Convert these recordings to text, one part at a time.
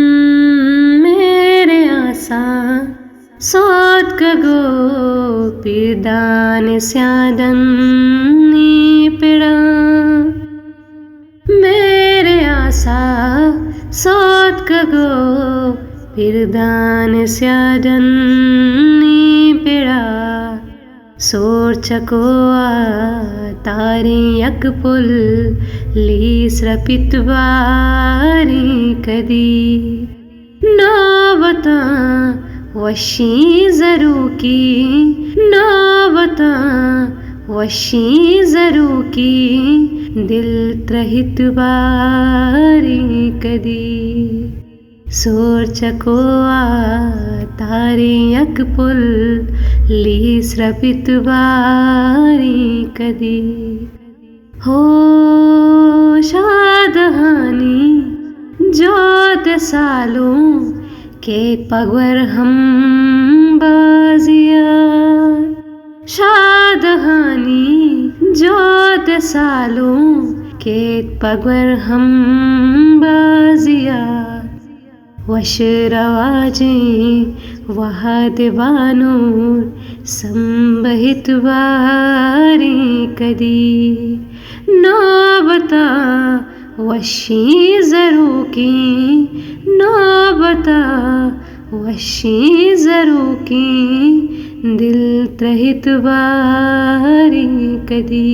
मेरे आसा सोत्कगो पिदान स्यादन नीपिड़ा मेरे आसा सोत्कगो पिदान स्यादन नीपिड़ा सोर्चकोआ तारी यकपुल लीस्रपित्वारी कदी नौबता वशी जरूकी नौबता वशी जरूकी दिल त्रहितवारी कदी सोर्चकोआ तारी यकपुल लीस्रपित्वारी कदी हो शादहानी जोत सालों के पगवर हम बाजिया शादहानी जोत सालों के पगवर हम बाजिया वशरवाजे वहादिवानूर संबहितवारी कदी नौबता वशी जरूकी नौबता वशी जरूकी दिल त्रहितवारी कदी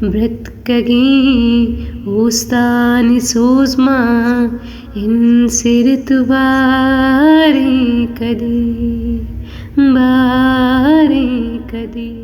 मृतकगी ऊस्तानि सूज़मा इंसिरितवारी कदी बारी कदी।